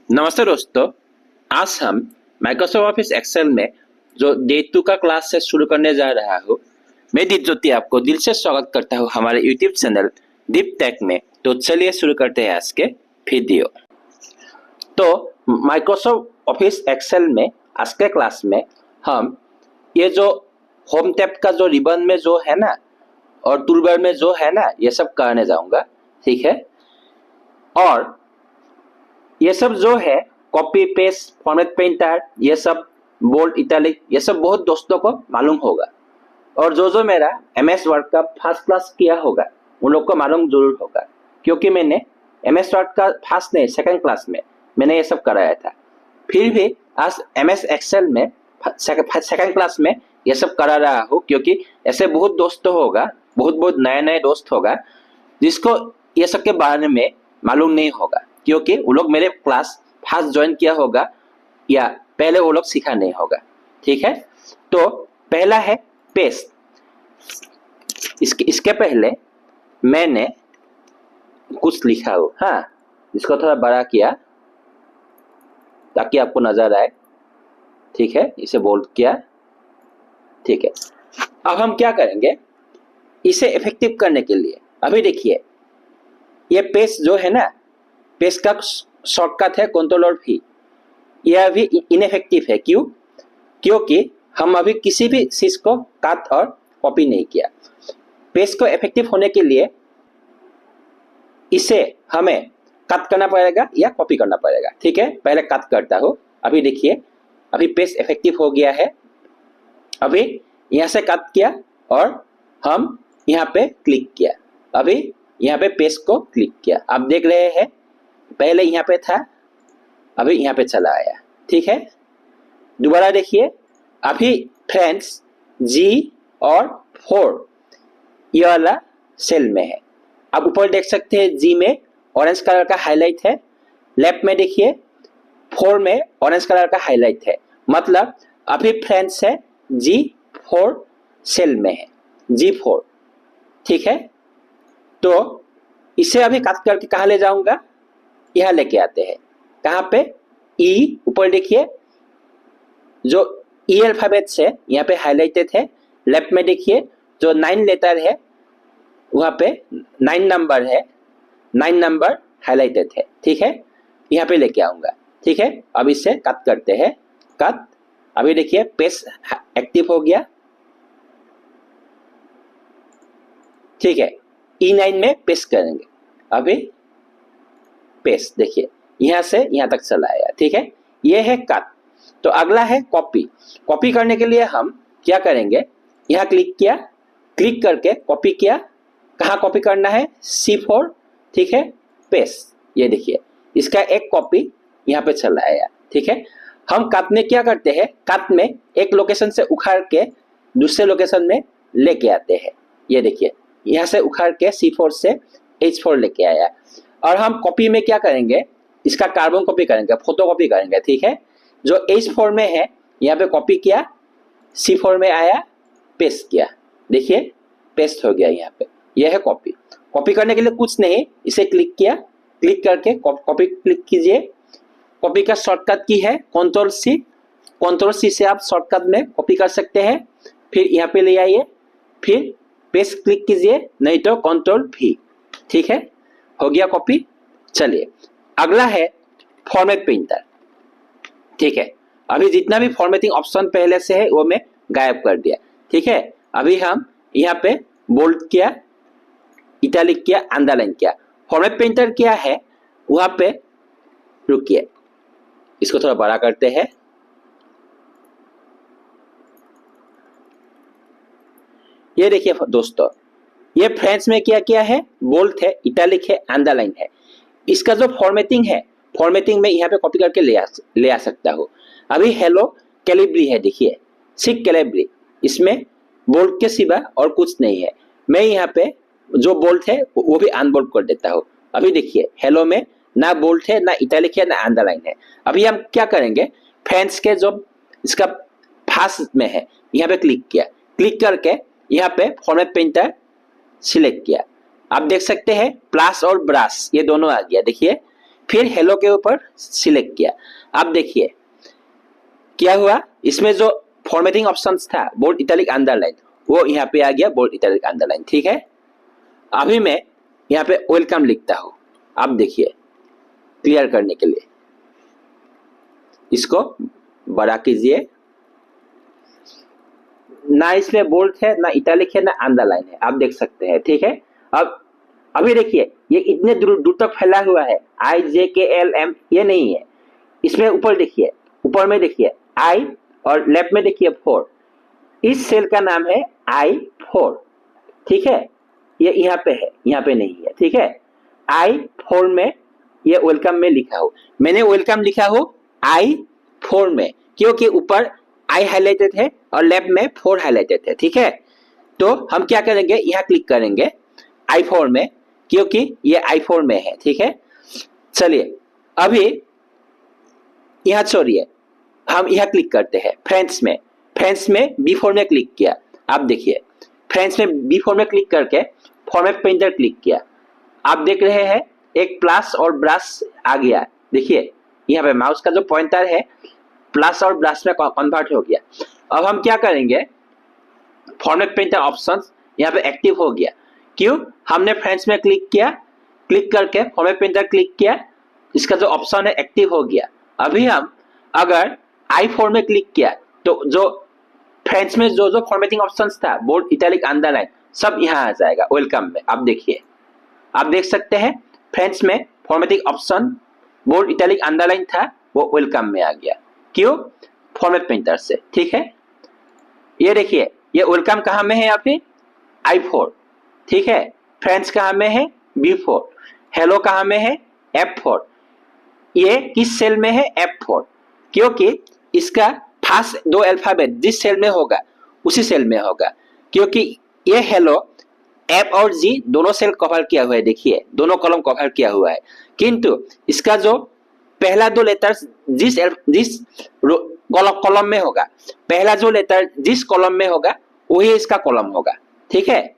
नमस्ते दोस्तों। आज हम माइक्रोसॉफ्ट ऑफिस एक्सेल में जो डे 2 का क्लास से शुरू करने जा रहा हूँ। मैं दीप ज्योति आपको दिल से स्वागत करता हूँ हमारे यूट्यूब चैनल दीप टेक में। तो चलिए शुरू करते हैं आज के वीडियो। तो माइक्रोसॉफ्ट ऑफिस एक्सेल में आज के क्लास में हम ये जो होम टैब का जो रिबन में जो है ना और टूलबार में जो है ना, ये सब करने जाऊंगा। ठीक है। और ये सब जो है कॉपी पेस्ट फॉर्मेट पेंटर, ये सब बोल्ड इटैलिक, ये सब बहुत दोस्तों को मालूम होगा। और जो मेरा एमएस वर्ड का फर्स्ट क्लास किया होगा उन लोग को मालूम जरूर होगा, क्योंकि मैंने एमएस वर्ड का फर्स्ट नहीं सेकंड क्लास में मैंने ये सब कराया था। फिर भी आज एमएस एक्सेल में सेकंड क्लास में ये सब करा रहा हूँ, क्योंकि ऐसे बहुत दोस्त होगा, बहुत नए दोस्त होगा जिसको ये सब के बारे में मालूम नहीं होगा, क्योंकि वो लोग मेरे क्लास फर्स्ट ज्वाइन किया होगा या पहले वो लोग सीखा नहीं होगा। ठीक है। तो पहला है पेस्ट। इसके पहले मैंने कुछ लिखा हो, हाँ, इसको थोड़ा बड़ा किया ताकि आपको नजर आए। ठीक है, इसे बोल्ड किया। ठीक है। अब हम क्या करेंगे इसे इफेक्टिव करने के लिए। अभी देखिए ये पेस्ट जो है ना, पेस्ट का शॉर्टकट है Ctrl+V। यह अभी इनइफेक्टिव है। क्यों? क्योंकि हम अभी किसी भी चीज को कट और कॉपी नहीं किया। पेस्ट को इफेक्टिव होने के लिए इसे हमें कट करना पड़ेगा या कॉपी करना पड़ेगा। ठीक है, पहले कट करता हूं। अभी देखिए अभी पेस्ट इफेक्टिव हो गया है। अभी यहां से कट किया और हम यहाँ पे क्लिक किया। अभी यहाँ पे पेस्ट को क्लिक किया। आप देख रहे हैं पहले यहाँ पे था, अभी यहाँ पे चला आया। ठीक है, दोबारा देखिए। अभी फ्रेंड्स G और 4 ये वाला सेल में है। आप ऊपर देख सकते हैं G में ऑरेंज कलर का हाईलाइट है, लेफ्ट में देखिए 4 में ऑरेंज कलर का हाईलाइट है। मतलब अभी फ्रेंड्स है G4 सेल में है, G4। ठीक है। तो इसे अभी कट करके कहाँ ले जाऊंगा, यहां लेके आते हैं। कहां पे? ई, ऊपर देखिए जो ई अल्फाबेट है यहाँ पे हाईलाइटेड है। लेफ्ट में देखिए जो 9 लेटर है वहां पे 9 नंबर है, 9 नंबर हाईलाइटेड है। ठीक है, यहाँ पे लेके आऊंगा। ठीक है, अब इसे कट करते हैं। कट। अभी देखिए पेस्ट एक्टिव हो गया। ठीक है, E9 में पेस्ट करेंगे। अभी पेस्ट देखिए यहां से यहां तक चला आया। ठीक है, ये है कट। तो अगला है कॉपी। कॉपी करने के लिए हम क्या करेंगे, यहां क्लिक किया, क्लिक करके कॉपी किया। कहां कॉपी करना है? C4। ठीक है, पेस्ट। ये देखिए इसका एक कॉपी यहां पे चला आया। ठीक है, हम कट में क्या करते हैं, कट में एक लोकेशन से उखाड़ के दूसरे लोकेशन में लेके आते हैं। ये देखिए यहां से उखाड़ के C4 से H4 लेके आया। और हम कॉपी में क्या करेंगे, इसका कार्बन कॉपी करेंगे, फोटो कॉपी करेंगे। ठीक है, जो H4 में है यहाँ पे कॉपी किया, C4 में आया, पेस्ट किया। देखिए पेस्ट हो गया यहाँ पे। यह है कॉपी। कॉपी करने के लिए कुछ नहीं, इसे क्लिक किया, क्लिक करके कॉपी क्लिक कीजिए। कॉपी का शॉर्टकट की है Ctrl+C। Ctrl+C से आप शॉर्टकट में कॉपी कर सकते हैं। फिर यहाँ पे ले आइए, फिर पेस्ट क्लिक कीजिए, नहीं तो Ctrl+V। ठीक है, हो गया कॉपी। चलिए अगला है फॉर्मेट पेंटर। ठीक है, अभी जितना भी फॉर्मेटिंग ऑप्शन पहले से है वो मैं गायब कर दिया। ठीक है, अभी हम यहाँ पे बोल्ड किया, इटैलिक किया, अंडरलाइन किया। फॉर्मेट पेंटर क्या है वहां पे रुकिए, इसको थोड़ा बड़ा करते हैं। ये देखिए दोस्तों, ये फ्रेंच में क्या क्या है, बोल्ड है, इटैलिक है, अंडरलाइन है। इसका जो फॉर्मेटिंग है, फॉर्मेटिंग में यहाँ पे कॉपी करके ले आ सकता हूँ। अभी हेलो कैलिब्री है, देखिए सिक कैलिब्री, इसमें बोल्ड के सिवा और कुछ नहीं है। मैं यहाँ पे जो बोल्ड है वो भी अनबोल्ड कर देता हूँ। अभी देखिए हेलो में ना बोल्ड है, ना इटैलिक है, ना अंडरलाइन है। अभी हम क्या करेंगे, फ्रेंच के जो इसका फास्ट में है यहाँ पे क्लिक किया, क्लिक करके यहाँ पे फॉर्मेट पेंटर सिलेक्ट किया। आप देख सकते हैं प्लस और ब्रश ये दोनों आ गया। देखिए फिर हेलो के ऊपर सिलेक्ट किया। अब देखिए क्या हुआ, इसमें जो फॉर्मेटिंग ऑप्शंस था बोल्ड इटैलिक अंडरलाइन वो यहाँ पे आ गया बोल्ड इटैलिक अंडरलाइन। ठीक है, अभी मैं यहाँ पे वेलकम लिखता हूं। अब देखिए क्लियर करने के लिए इसको बड़ा कीजिए, ना इसमें बोल्ड है ना इटैलिक है ना अंडरलाइन है, आप देख सकते हैं। ठीक है, अब अभी देखिए ये इतने दूर तक फैला हुआ है, IJKLM ये नहीं है। इसमें ऊपर देखिए, ऊपर में देखिए I और लेफ्ट में देखिए 4, इस सेल का नाम है I4। ठीक है, ये यहाँ पे है, यहाँ पे नहीं है। ठीक है, I4 में ये वेलकम में लिखा हो, मैंने वेलकम लिखा हो I4 में, क्योंकि ऊपर I हाईलाइटेड है और लेफ्ट में 4 हाईलाइटेड है। ठीक है, तो हम क्या करेंगे, यहाँ क्लिक करेंगे I4 में, क्योंकि ये I4 में है। ठीक है, चलिए अभी यहाँ छोड़िए, हम यहाँ क्लिक करते हैं फ्रेंड्स में। फ्रेंड्स में B4 में क्लिक किया। आप देखिए फ्रेंड्स में B4 में क्लिक करके फॉर्मेट पेंटर क्लिक किया। आप देख रहे हैं एक प्लस और ब्रश आ गया। देखिए यहाँ पे माउस का जो पॉइंटर है प्लस और ब्रश में कन्वर्ट हो गया। अब हम क्या करेंगे, फॉर्मेट पेंटर ऑप्शन यहाँ पे एक्टिव हो गया। क्यों, हमने फ्रेंड्स में क्लिक किया, क्लिक करके फॉर्मेट पेंटर क्लिक किया, इसका जो ऑप्शन है एक्टिव हो गया। अभी हम अगर I4 में क्लिक किया तो जो फ्रेंड्स में जो फॉर्मेटिंग ऑप्शंस था बोल्ड इटैलिक अंडरलाइन सब यहाँ आ जाएगा वेलकम में। आप देखिए, आप देख सकते हैं फ्रेंड्स में formatting option bold italic underline था वो वेलकम में आ गया। क्यों, फॉर्मेट पेंटर से। ठीक है, ये देखिए ये वेलकम कहाँ में है, यहाँ पे I4। ठीक है, फ्रेंड्स कहाँ में है B4, हेलो कहाँ में है F4। ये किस सेल में है F4, क्योंकि इसका फर्स्ट 2 अल्फाबेट जिस सेल में होगा उसी सेल में होगा, क्योंकि ये हेलो F और G दोनों सेल कवर किया हुआ है। देखिए दोनों कॉलम कवर किया हुआ है, किंतु इसका जो पहला 2 लेटर्स जिस कॉलम में होगा, पहला जो लेटर जिस कॉलम में होगा वही इसका कॉलम होगा। ठीक है,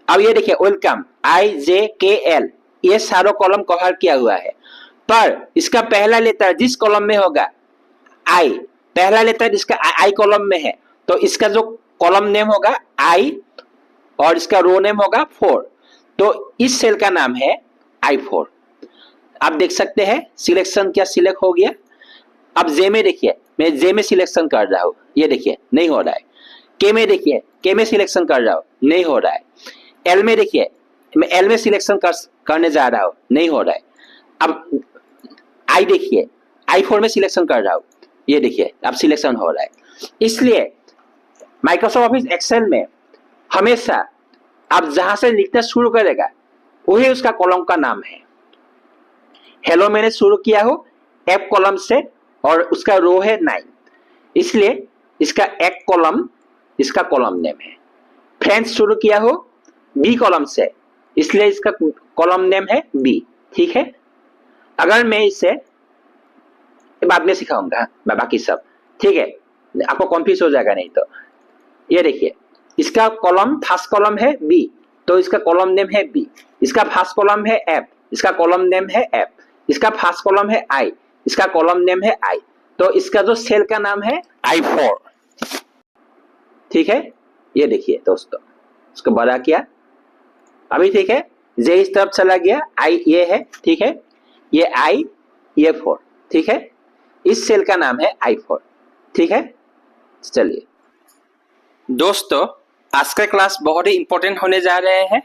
अब ये देखिए वेलकम IJKL ये सारा कॉलम कवर किया हुआ है, पर इसका पहला लेटर जिस कॉलम में होगा I, पहला लेटर इसका I कॉलम में है, तो इसका जो कॉलम नेम होगा I और इसका रो नेम होगा 4, तो इस सेल का नाम है I4। आप देख सकते हैं सिलेक्शन क्या सिलेक्ट हो गया। अब जे में देखिए, मैं जे में सिलेक्शन कर रहा हूं, ये देखिए नहीं हो रहा है। के में देखिए, के में सिलेक्शन कर रहा हूं, नहीं हो रहा है। एल में देखिए, मैं एल में सिलेक्शन करने जा रहा हूं, नहीं हो रहा है। अब आई देखिए, I4 में सिलेक्शन कर रहा हूं, ये देखिए अब सिलेक्शन हो रहा है। इसलिए माइक्रोसॉफ्ट ऑफिस एक्सेल में हमेशा आप जहां से लिखना शुरू करेगा वही उसका कॉलम का नाम है। हेलो मैंने शुरू किया हो F कॉलम से और उसका रो है 9, इसलिए इसका एक कॉलम इसका कॉलम नेम है। फ्रेंड्स शुरू किया हो B कॉलम से, इसलिए इसका कॉलम नेम है B। ठीक है, अगर मैं इसे बाद में सिखाऊंगा बाकी सब। ठीक है, आपको कंफ्यूज हो जाएगा नहीं तो। ये देखिए इसका कॉलम फर्स्ट कॉलम है B, तो इसका कॉलम नेम है B। इसका फर्स्ट कॉलम है F, इसका कॉलम नेम है F। इसका फर्स्ट कॉलम है I, इसका कॉलम नेम है I, तो इसका जो सेल का नाम है I4। ठीक है, ये देखिए दोस्तों, इसको बड़ा किया अभी। ठीक है, जे इस तरफ चला गया, I ये है। ठीक है, ये I ये 4। ठीक है, इस सेल का नाम है I4। ठीक है, चलिए दोस्तों आज का क्लास बहुत ही इंपॉर्टेंट होने जा रहे हैं,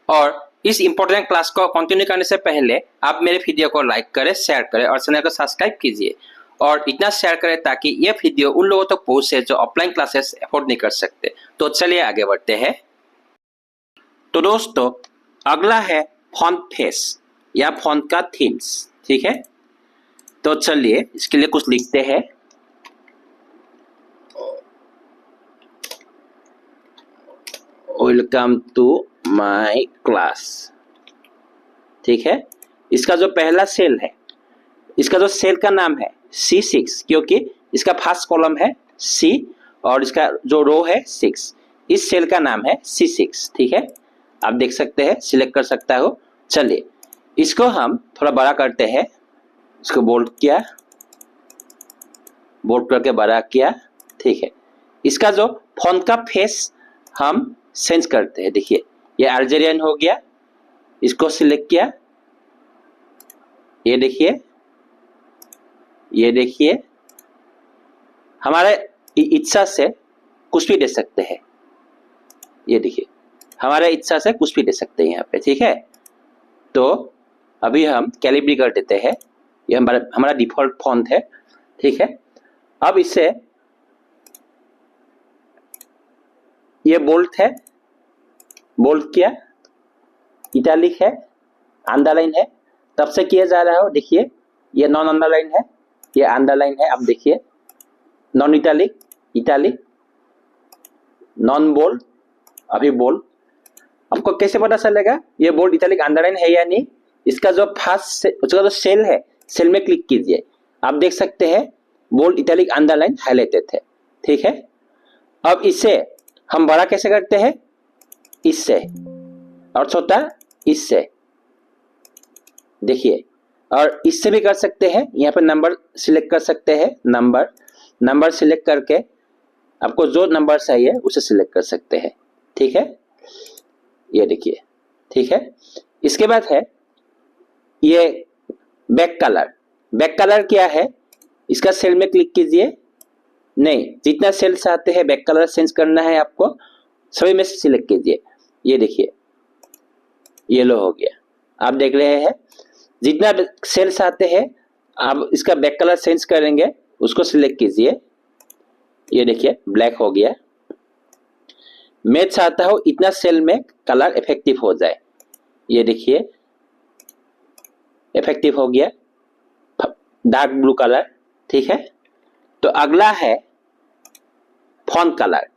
और इस इंपॉर्टेंट क्लास को कंटिन्यू करने से पहले आप मेरे वीडियो को लाइक करें, शेयर करें और चैनल को सब्सक्राइब कीजिए, और इतना शेयर करें ताकि ये वीडियो उन लोगों तक पहुंचे जो ऑफलाइन क्लासेस अफोर्ड नहीं कर सकते। तो चलिए आगे बढ़ते हैं। तो दोस्तों अगला है फॉन्ट फेस या फॉन्ट का थीम्स। ठीक है, तो चलिए इसके लिए कुछ लिखते हैं। Welcome to my class. ठीक है, इसका जो पहला सेल है, इसका जो सेल का नाम है C6, क्योंकि इसका फर्स्ट कॉलम है C और इसका जो रो है 6, इस सेल का नाम है C6। ठीक है, आप देख सकते हैं, सिलेक्ट कर सकता हो। चलिए इसको हम थोड़ा बड़ा करते हैं, इसको बोल्ड किया, बोल्ड करके बड़ा किया, ठीक है। इसका जो फॉन्ट का फेस हम चेंज करते हैं, देखिए ये अल्जेरियन हो गया, इसको सिलेक्ट किया, ये देखिए, ये देखिए, हमारे इच्छा से कुछ भी दे सकते हैं, ये देखिए हमारे इच्छा से कुछ भी दे सकते हैं यहाँ पे, ठीक है। तो अभी हम कैलिब्री कर देते हैं, ये हमारा डिफॉल्ट फॉन्ट है, ठीक है। अब इससे ये बोल्ड है, बोल्ड किया, इटैलिक है, अंडरलाइन है, तब से किया जा रहा हो, देखिए ये नॉन अंडरलाइन है, ये अंडरलाइन है, अब देखिए non italic, italic, non bold, अभी बोल्ड। आपको कैसे पता चलेगा ये बोल्ड इटैलिक अंडरलाइन है या नहीं? इसका जो फर्स्ट उसका जो सेल है, सेल में क्लिक कीजिए, आप देख सकते हैं बोल्ड इटैलिक अंडरलाइन हाईलाइटेड है, ठीक है। अब इसे हम बड़ा कैसे करते हैं? इससे, और छोटा इससे, देखिए, और इससे भी कर सकते हैं, यहाँ पे नंबर सिलेक्ट कर सकते हैं, नंबर सिलेक्ट करके आपको जो नंबर चाहिए उसे सिलेक्ट कर सकते हैं, ठीक है। ये देखिए, ठीक है। इसके बाद है ये बैक कलर। बैक कलर क्या है? इसका सेल में क्लिक कीजिए, नहीं, जितना सेल चाहते हैं बैक कलर चेंज करना है आपको, सभी में सिलेक्ट कीजिए, ये देखिए येलो हो गया, आप देख रहे हैं। जितना सेल चाहते हैं आप इसका बैक कलर चेंज करेंगे, उसको सिलेक्ट कीजिए, ये देखिए ब्लैक हो गया। मैं चाहता हूं इतना सेल में कलर इफेक्टिव हो जाए, ये देखिए इफेक्टिव हो गया, डार्क ब्लू कलर, ठीक है। तो अगला है फॉन्ट कलर।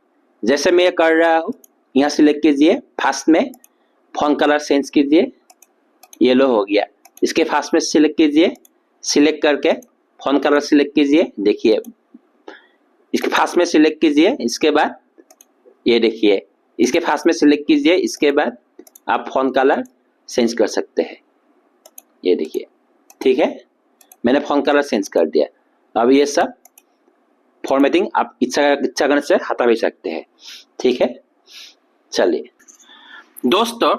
जैसे मैं कर रहा हूं, यहां सिलेक्ट कीजिए, फास्ट में फॉन्ट कलर चेंज कीजिए, येलो हो गया। इसके फास्ट में सिलेक्ट कीजिए, सिलेक्ट करके फॉन्ट कलर सिलेक्ट कीजिए, देखिए इसके फास्ट में सिलेक्ट कीजिए, इसके बाद ये देखिए इसके फास्ट में सिलेक्ट कीजिए, इसके बाद आप फॉन्ट कलर चेंज कर सकते हैं, ये देखिए, ठीक है। मैंने फॉन्ट कलर चेंज कर दिया। अब ये सब फॉर्मेटिंग आप इच्छा करने से हटा भी सकते हैं, ठीक है। चलिए दोस्तों,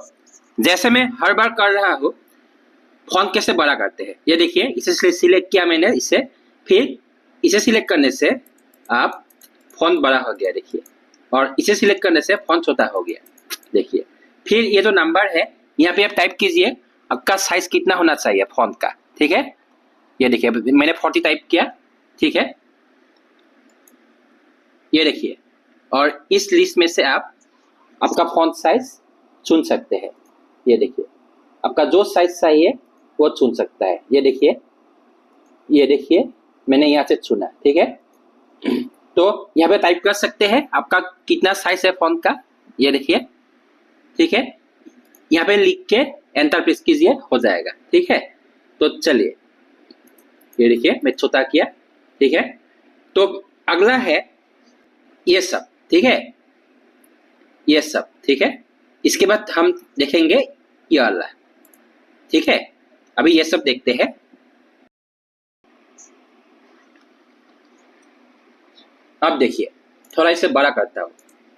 जैसे मैं हर बार कर रहा हूं, फॉन्ट कैसे बड़ा करते हैं, ये देखिए, इसे सिलेक्ट किया मैंने, इसे, फिर इसे सिलेक्ट करने से आप फॉन्ट बड़ा हो गया, देखिए, और इसे सिलेक्ट करने से फॉन्ट छोटा हो गया, देखिए। फिर ये जो नंबर है यहाँ पे आप टाइप कीजिए, आपका साइज कितना होना चाहिए फॉन्ट का, ठीक है। ये देखिए मैंने 40 टाइप किया, ठीक है, ये देखिए। और इस लिस्ट में से आप आपका फॉन्ट साइज चुन सकते हैं, ये देखिए, आपका जो साइज चाहिए वो चुन सकता है, ये देखिए, ये देखिए मैंने यहाँ से चुना, ठीक है। तो यहाँ पे टाइप कर सकते हैं आपका कितना साइज है फॉन्ट का, ये देखिए, ठीक है। यहाँ पे लिख के एंटर प्रेस कीजिए, हो जाएगा, ठीक है। तो चलिए, ये देखिए मैं छोटा किया, ठीक है। तो अगला है ये सब, ठीक है, ये सब, ठीक है। इसके बाद हम देखेंगे ये वाला, ठीक है। अभी ये सब देखते हैं। अब देखिए, थोड़ा इसे बड़ा करता हूं,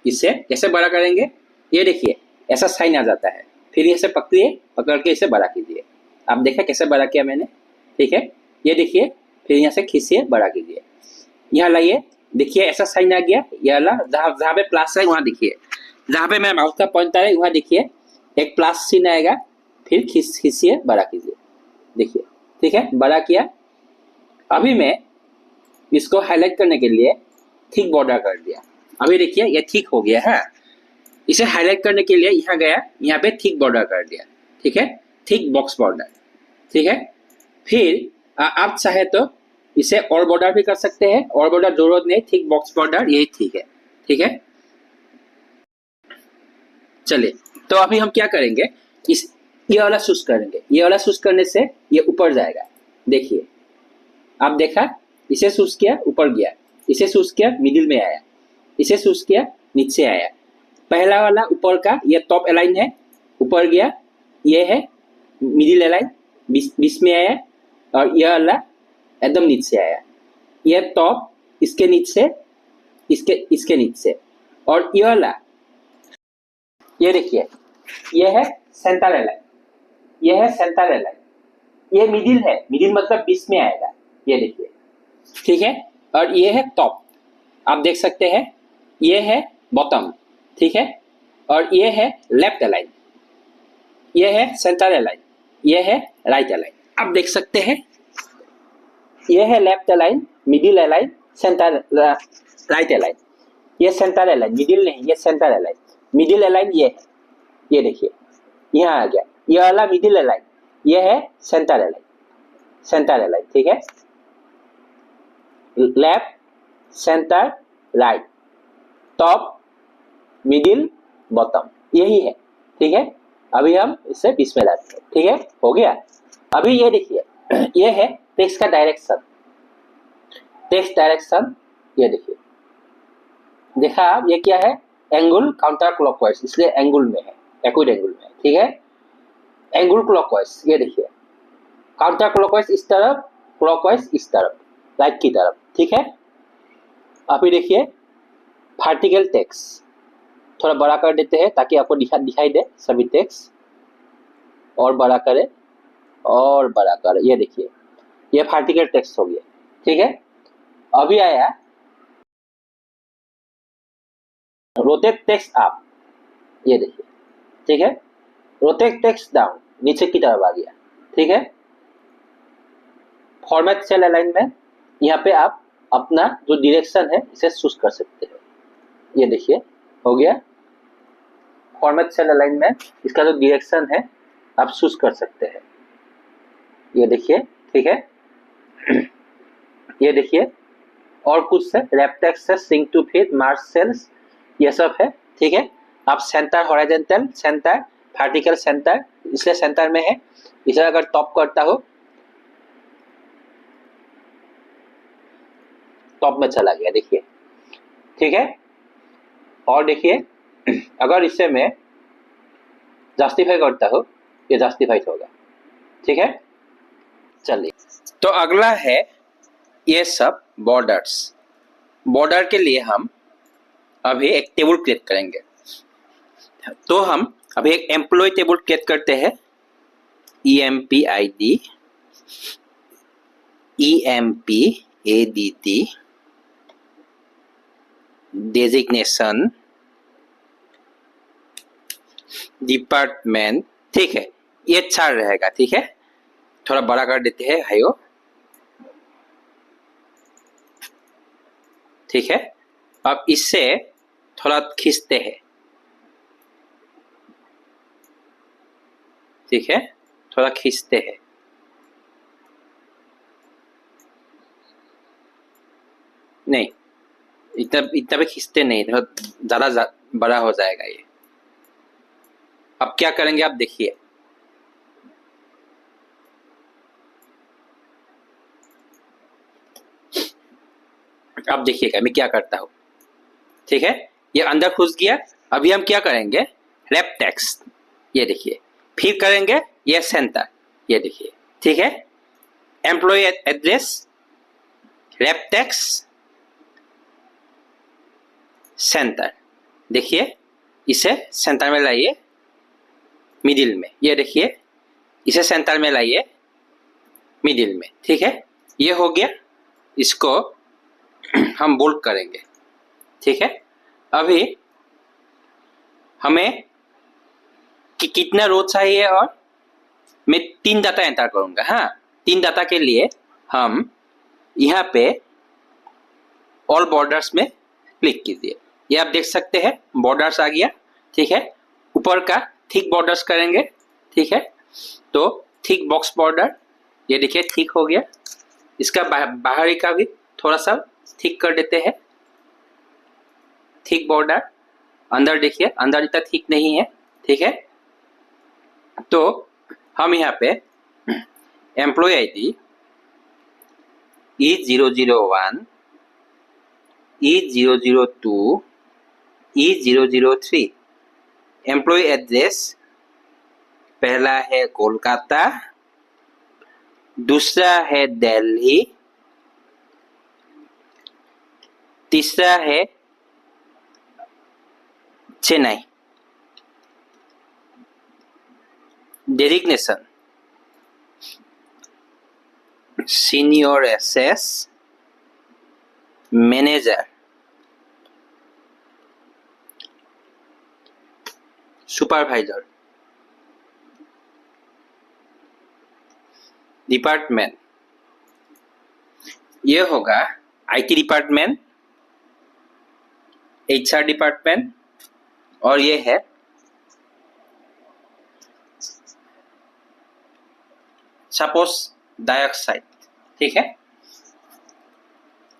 इसे कैसे बड़ा करेंगे, ये देखिए ऐसा साइन आ जाता है, फिर इसे पकड़िए, पकड़ के इसे बड़ा कीजिए, आप देखा कैसे बड़ा किया मैंने, ठीक है। ये देखिए, फिर यहाँ से खींचिए, बड़ा कीजिए, यहाँ लाइए, देखिए ऐसा साइन आ गया, ये वाला जहाँ पे प्लस है वहां देखिए, जहाँ पे मेरा माउस का पॉइंटर है वहां देखिए एक प्लस चिन्ह आएगा, फिर खींचिए, बड़ा कीजिए, देखिए, ठीक है, बड़ा किया। अभी मैं इसको हाईलाइट करने के लिए थिक बॉर्डर कर दिया, अभी देखिए ये ठीक हो गया है। इसे हाईलाइट करने के लिए यहाँ गया, यहाँ पे थिक बॉर्डर कर दिया, ठीक है, थिक बॉक्स बॉर्डर, ठीक है। फिर आप चाहे तो इसे और बॉर्डर भी कर सकते हैं, और बॉर्डर जरूरत नहीं, थिक बॉक्स बॉर्डर यही ठीक है, ठीक है। चलिए, तो अभी हम क्या करेंगे, इस ये वाला चूज करेंगे, ये वाला चूज करने से ये ऊपर जाएगा, देखिए, आप देखा, इसे चूज किया ऊपर गया, इसे चूज किया मिडिल में आया, इसे चूज किया नीचे आया। पहला वाला ऊपर का ये टॉप अलाइन है, ऊपर गया, ये है मिडिल अलाइन बीच में आया और यह वाला एकदम नीचे आया, ये टॉप इसके नीचे, इसके नीचे, और ये वाला ये देखिए ये है सेंटर अलाइन, ये है सेंटर अलाइन, ये मिडिल है, मिडिल मतलब बीच में आएगा, ये देखिए, ठीक है। और ये है टॉप, आप देख सकते हैं, ये है बॉटम, ठीक है। और ये है लेफ्ट अलाइन, ये है सेंटर अलाइन, ये है राइट अलाइन, आप देख सकते हैं, ये है left align, middle align, centre right align, ये सेंटर अलाइन, मिडिल नहीं, ये सेंटर अलाइन, मिडिल अलाइन ये है, ये देखिए यहाँ आ गया, ये वाला मिडिल अलाइन, ये है सेंटर अलाइन, सेंटर अलाइन, ठीक है। Left, centre, right, top, middle, bottom, यही है, ठीक है। अभी हम इसे बीच में लाते हैं, ठीक है, हो गया। अभी ये देखिए ये है टेक्स्ट का डायरेक्शन, टेक्स्ट डायरेक्शन, ये देखिए, देखा आप, ये क्या है, एंगल काउंटर क्लॉकवाइज, इसलिए एंगल में है, एक्यूट एंगल में, ठीक है। एंगल क्लॉकवाइज, ये देखिए, काउंटर क्लॉकवाइज इस तरफ, क्लॉकवाइज इस तरफ, राइट की तरफ, ठीक है। अभी देखिए वर्टिकल टेक्स्ट, थोड़ा बड़ा कर देते हैं ताकि आपको दिखाई दे सभी टेक्स्ट, और बड़ा करें और बड़ा करें, ये देखिए ये वर्टिकल टेक्स्ट हो गया, ठीक है। अभी आया रोटेट टेक्स्ट अप, ये देखिए, ठीक है। रोटेट टेक्स्ट डाउन, नीचे की तरफ आ गया, ठीक है। फॉर्मेट सेल अलाइनमेंट, यहाँ पे आप अपना जो डायरेक्शन है इसे चूज कर सकते हैं, ये देखिए हो गया फॉर्मेट सेल अलाइनमेंट, इसका जो डायरेक्शन है आप चूज कर सकते हैं, ये देखिए, ठीक है। ये देखिए और कुछ है, रैप टेक्स्ट है, shrink to fit, merge cells, ये सब है, ठीक है। आप centre, horizontal centre, vertical centre, इसलिए सेंटर में है, इसे अगर टॉप करता हो टॉप में चला गया, देखिए, ठीक है। और देखिए अगर इसे मैं जस्टिफाई करता हो, ये जस्टिफाइड होगा, ठीक है। चलिए, तो अगला है ये सब बॉर्डर्स, बॉर्डर के लिए हम अभी एक टेबल क्रिएट करेंगे, तो हम अभी एक एम्प्लॉय टेबल क्रिएट करते हैं, EMPID, EMPADD, डेजिग्नेशन, डिपार्टमेंट, ठीक है, ये 4 रहेगा, ठीक है। थोड़ा बड़ा कर देते हैं भाइयों, ठीक है। अब इससे थोड़ा खींचते हैं, ठीक है, थोड़ा खींचते हैं, नहीं इतना भी खींचते नहीं, थोड़ा ज्यादा बड़ा हो जाएगा ये। अब क्या करेंगे आप देखिए, अब देखिएगा मैं क्या करता हूं, ठीक है। ये अंदर घुस गया, अभी हम क्या करेंगे, रैप टेक्स्ट, ये देखिए, फिर करेंगे ये सेंटर, ये देखिए, ठीक है। Employee address, wrap text, centre, देखिए इसे सेंटर में लाइए, मिडिल में, ये देखिए इसे सेंटर में लाइए, मिडिल में, ठीक है। ये हो गया, इसको हम बोल्ड करेंगे, ठीक है। अभी हमें कितना रो चाहिए, और मैं 3 डाटा एंटर करूंगा, हाँ 3 डाटा के लिए हम यहाँ पे ऑल बॉर्डर्स में क्लिक कीजिए, ये आप देख सकते हैं बॉर्डर्स आ गया, ठीक है। ऊपर का थिक बॉर्डर्स करेंगे, ठीक है। तो थिक बॉक्स बॉर्डर, ये देखिए ठीक हो गया, इसका बाहरी का भी थोड़ा सा थिक कर देते हैं, थिक बॉर्डर, अंदर देखिए अंदर इतना थिक नहीं है, ठीक है। तो हम यहाँ पे employ ID E001, E002, E003, employ address पहला है कोलकाता, दूसरा है दिल्ली, तीसरा है Chennai. Designation senior SS manager, supervisor. Department ये होगा आईटी डिपार्टमेंट, एचआर डिपार्टमेंट, और ये है सपोज डाइऑक्साइड। ठीक है,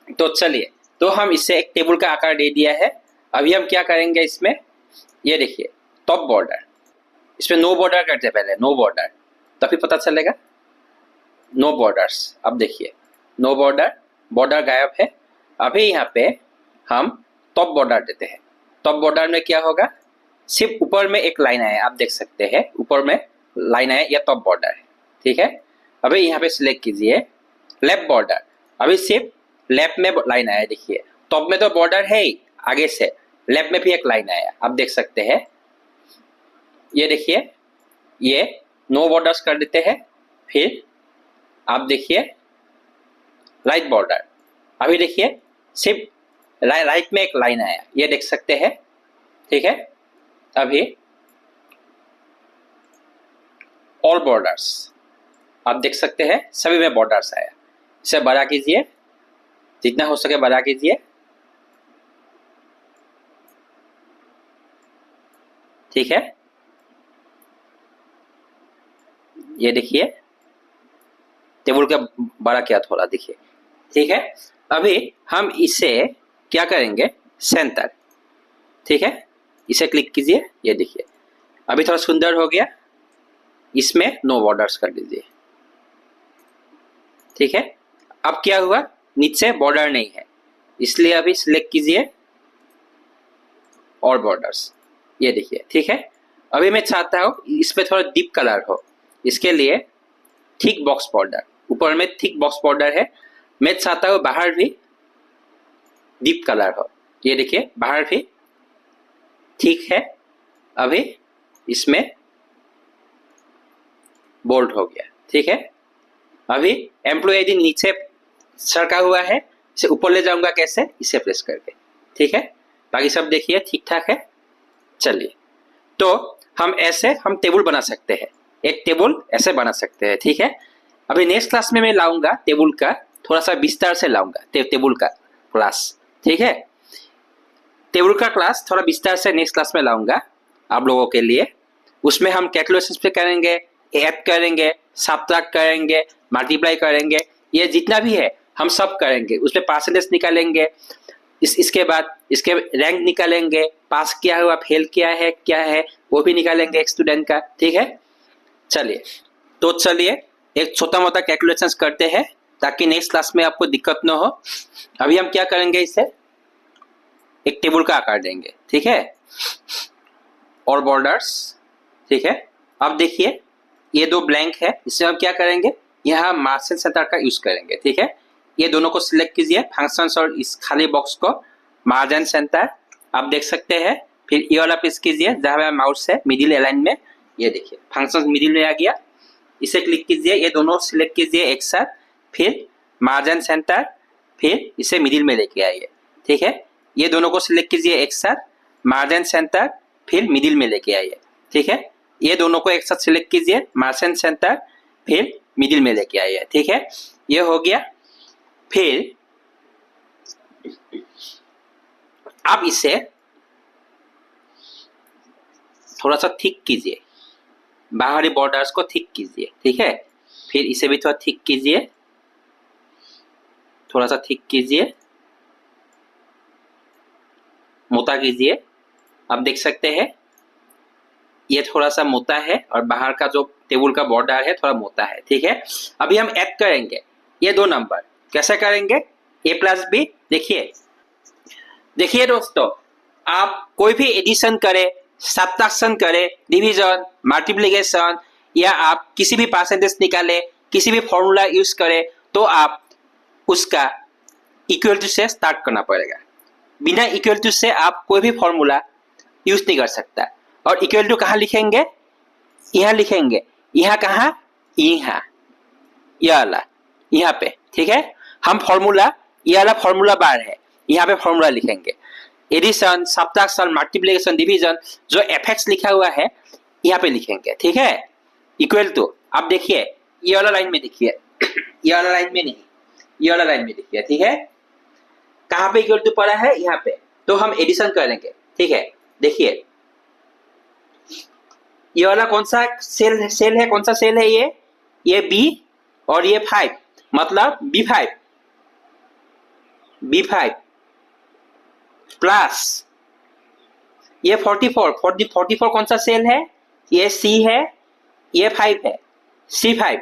तो चलिए, तो हम इसे एक टेबल का आकार दे दिया है। अभी हम क्या करेंगे इसमें, ये देखिए टॉप बॉर्डर, इसमें नो बॉर्डर करते हैं पहले, नो बॉर्डर, तभी पता चलेगा। नो बॉर्डर्स, अब देखिए नो बॉर्डर, बॉर्डर गायब है। अभी यहाँ पे हम टॉप बॉर्डर देते हैं। टॉप बॉर्डर में क्या होगा, सिर्फ ऊपर में एक लाइन आया, आप देख सकते हैं ऊपर में लाइन आया, यह टॉप बॉर्डर है। ठीक है, अभी यहाँ पे सिलेक्ट कीजिए लेफ्ट बॉर्डर। अभी सिर्फ लेफ्ट में लाइन आया, देखिए टॉप में तो बॉर्डर है ही, आगे से लेफ्ट में भी एक लाइन आया, आप देख सकते हैं। ये देखिए, ये नो बॉर्डर्स कर देते हैं। फिर आप देखिए राइट बॉर्डर, अभी देखिए सिर्फ राइट में एक लाइन आया, ये देख सकते हैं। ठीक है, अभी ऑल बॉर्डर्स, आप देख सकते हैं सभी में बॉर्डर्स आया। इसे बड़ा कीजिए, जितना हो सके बड़ा कीजिए। ठीक है, ये देखिए टेबल का बड़ा किया थोड़ा, देखिए। ठीक है, अभी हम इसे क्या करेंगे, सेंटर। ठीक है, इसे क्लिक कीजिए, ये देखिए अभी थोड़ा सुंदर हो गया। इसमें नो बॉर्डर्स कर दीजिए। ठीक है, अब क्या हुआ, नीचे बॉर्डर नहीं है, इसलिए अभी सिलेक्ट कीजिए और बॉर्डर्स, ये देखिए। ठीक है, अभी मैं चाहता हूं इस पे थोड़ा डीप कलर हो, इसके लिए थिक बॉक्स बॉर्डर, ऊपर में थिक बॉक्स बॉर्डर है। मैं चाहता हूं बाहर भी डीप कलर हो, ये देखिए बाहर भी ठीक है। अभी इसमें बोल्ड हो गया। ठीक है, अभी एम्प्लॉय आईडी नीचे सरका हुआ है, इसे ऊपर ले जाऊंगा कैसे, इसे प्रेस करके। ठीक है, बाकी सब देखिए ठीक ठाक है। चलिए, तो हम ऐसे हम टेबल बना सकते हैं, एक टेबल ऐसे बना सकते हैं। ठीक है, अभी नेक्स्ट क्लास में मैं लाऊंगा टेबल का थोड़ा सा विस्तार से लाऊंगा, टेबल का क्लास। ठीक है, टेबल का क्लास थोड़ा विस्तार से नेक्स्ट क्लास में लाऊंगा आप लोगों के लिए। उसमें हम कैलकुलेशंस पे करेंगे, ऐड करेंगे, सब्ट्रैक्ट करेंगे, मल्टीप्लाई करेंगे, ये जितना भी है हम सब करेंगे। उसमें परसेंटेज निकालेंगे, इसके बाद इसके रैंक निकालेंगे, पास किया हुआ, फेल किया है, क्या है वो भी निकालेंगे एक स्टूडेंट का। ठीक है, चलिए, तो चलिए एक छोटा मोटा कैलकुलेशंस करते हैं ताकि नेक्स्ट क्लास में आपको दिक्कत ना हो। अभी हम क्या करेंगे, इसे एक टेबल का आकार देंगे। ठीक है, और बॉर्डर्स। ठीक है, अब देखिए ये दो ब्लैंक है, इससे हम क्या करेंगे, यहाँ मार्जिन सेंटर का यूज करेंगे। ठीक है, ये दोनों को सिलेक्ट कीजिए, फंक्शंस और इस खाली बॉक्स को मार्जिन सेंटर, आप देख सकते हैं। फिर ये वाला प्रेस कीजिए जहां माउस है, मिडिल अलाइन में, ये देखिए फंक्शंस मिडिल में आ गया। इसे क्लिक कीजिए, ये दोनों सिलेक्ट कीजिए एक साथ, फिर मार्जिन सेंटर, फिर इसे मिडिल में लेके आइए। ठीक है, ये दोनों को सिलेक्ट कीजिए एक साथ, मार्जिन सेंटर, फिर मिडिल में लेके आइए। ठीक है, ये दोनों को एक साथ सिलेक्ट कीजिए, मार्जिन सेंटर, फिर मिडिल में लेके आइए। ठीक है, ये हो गया। फिर आप इसे थोड़ा सा थिक कीजिए, बाहरी बॉर्डर्स को थिक कीजिए। ठीक है, फिर इसे भी थोड़ा थिक कीजिए, थोड़ा सा थिक कीजिए, मोटा कीजिए। आप देख सकते हैं ये थोड़ा सा मोटा है और बाहर का जो टेबल का बॉर्डर है थोड़ा मोटा है। ठीक है, अभी हम ऐड करेंगे ये दो नंबर, कैसे करेंगे, a प्लस बी। देखिए दोस्तों, आप कोई भी एडिशन करे, सब्ट्रैक्शन करे, डिवीजन, मल्टीप्लिकेशन, या आप किसी भी परसेंटेज निकाले, किसी भी फॉर्मूला यूज करें, तो आप उसका इक्वल टू से स्टार्ट करना पड़ेगा। बिना इक्वल टू से आप कोई भी फॉर्मूला यूज नहीं कर सकता। और इक्वल टू कहाँ लिखेंगे? यहाँ लिखेंगे। यहाँ कहाँ? यहाँ, यह वाला, यहाँ पे, ठीक है। हम फॉर्मूला, यह वाला फॉर्मूला बार है, यहाँ पे फॉर्मूला लिखेंगे। एडिशन, सब्ट्रैक्शन, मल्टीप्लिकेशन, डिवीजन, जो एफएक्स लिखा हुआ है यहाँ पे लिखेंगे, ठीक है। इक्वल टू, अब देखिए ये वाला लाइन में देखिए, ये वाला लाइन में नहीं, ये वाला लाइन में देखिए, ठीक है। कहाँ पे इक्वल टू पड़ा है? यहाँ पे। तो हम एडिशन करेंगे, ठीक है। देखिए ये वाला कौन सा सेल है? कौन सा सेल है? ये बी और ये 5, मतलब B5 प्लस ये 44 कौन सा सेल है? ये C है, ये 5 है, C5।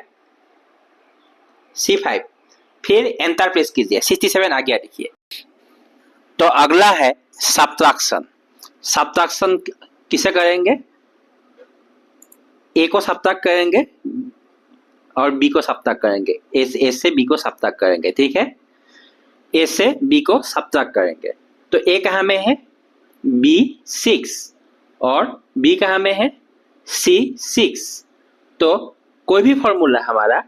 फिर एंटर प्रेस कीजिए, 67 आ गया, देखिए। तो अगला है सब्ट्रैक्शन। सब्ट्रैक्शन किसे करेंगे? ए को सब्ट्रैक्ट करेंगे और बी को सब्ट्रैक्ट करेंगे। ए से बी को सब्ट्रैक्ट करेंगे, ठीक है। ए से बी को सब्ट्रैक्ट करेंगे। तो ए कहाँ में है? B6 और बी कहाँ में है? C6। तो कोई भी फॉर्मूला हमारा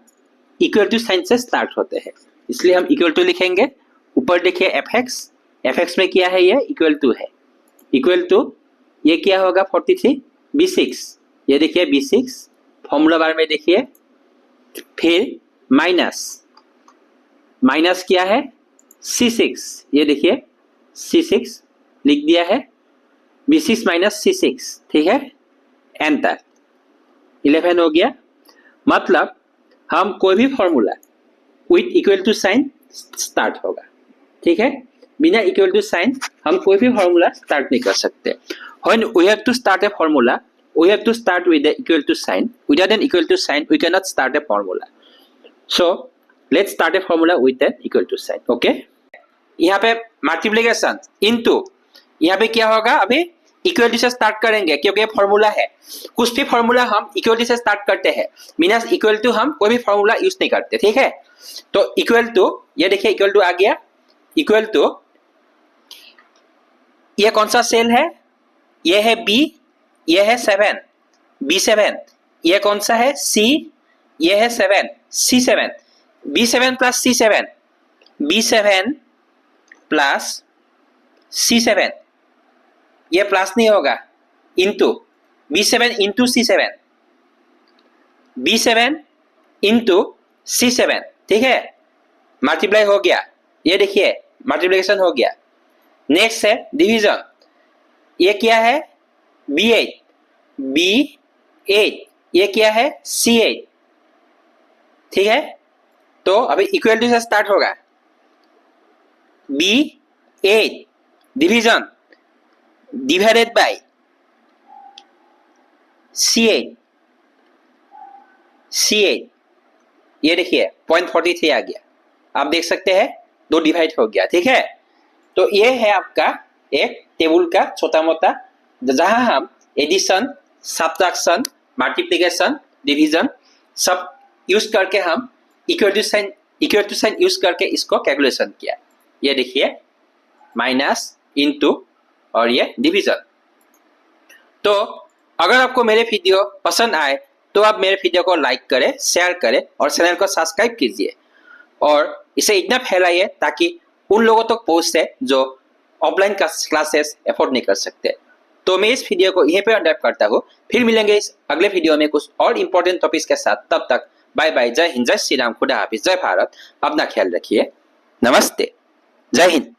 इक्वल टू साइन से स्टार्ट होते हैं, इसलिए हम इक्वल टू लिखेंगे। ऊपर देखिए एफएक्स में क्या है? ये इक्वल टू है। इक्वल टू ये क्या होगा? 43 B6, ये देखिए B6 फॉर्मूला बार में देखिए। फिर माइनस क्या है? C6, ये देखिए C6 लिख दिया है, B6 माइनस C6, ठीक है। एंटर, 11 हो गया। मतलब हम कोई भी formula with equal to sign start होगा, ठीक है। बिना इक्वल टू साइन हम कोई भी फॉर्मूला स्टार्ट नहीं कर सकते। When we have to start a formula, we have to start with the equal to sign. Without an equal to sign, we cannot start a formula. So let's start a formula with an equal to sign. Okay? यहाँ पे multiplication into, यहाँ पे क्या होगा? अभी equal to से start करेंगे क्योंकि ये फॉर्मूला है। कुछ भी फॉर्मूला हम इक्वल टू से स्टार्ट करते हैं, बिना इक्वल टू हम कोई भी फॉर्मूला यूज नहीं करते, ठीक है। तो इक्वल टू, ये देखिए इक्वल टू आ गया। इक्वल टू, ये कौन सा सेल है? ये है B, ये है 7 B7। ये कौन सा है? C, ये है 7 C7। B7 plus C7, B7 plus C7, ये प्लस नहीं होगा, into B7 into C7, B7 into C7, ठीक है। मल्टीप्लाई हो गया, ये देखिए मल्टीप्लिकेशन हो गया। नेक्स्ट है डिवीजन। ये क्या है? B8, ये क्या है? C8, ठीक है। तो अभी इक्वल टू से स्टार्ट होगा। B8 division divided by C8, ये देखिए 0.43 आ गया। आप देख सकते हैं 2 डिवाइड हो गया, ठीक है। तो ये है आपका एक टेबल का छोटा मोटा, जहां हम एडिशन, सब्ट्रैक्शन, मल्टीप्लिकेशन, डिवीजन सब यूज करके हम इक्वल टू साइन यूज करके इसको कैलकुलेशन किया। ये देखिए माइनस, इंटू और ये डिवीजन। तो अगर आपको मेरे वीडियो पसंद आए तो आप मेरे वीडियो को लाइक करें, शेयर करें और चैनल को सब्सक्राइब कीजिए और इसे इतना फैलाइए ताकि उन लोगों तक पहुंचे जो ऑफलाइन क्लासेस अफोर्ड नहीं कर सकते। तो मैं इस वीडियो को यहीं पे अंडर करता हूँ। फिर मिलेंगे इस अगले वीडियो में कुछ और इंपॉर्टेंट टॉपिक्स के साथ। तब तक बाय बाय, जय हिंद, जय श्री राम, खुदा हाफिज, जय भारत। अपना ख्याल रखिए। नमस्ते, जय हिंद।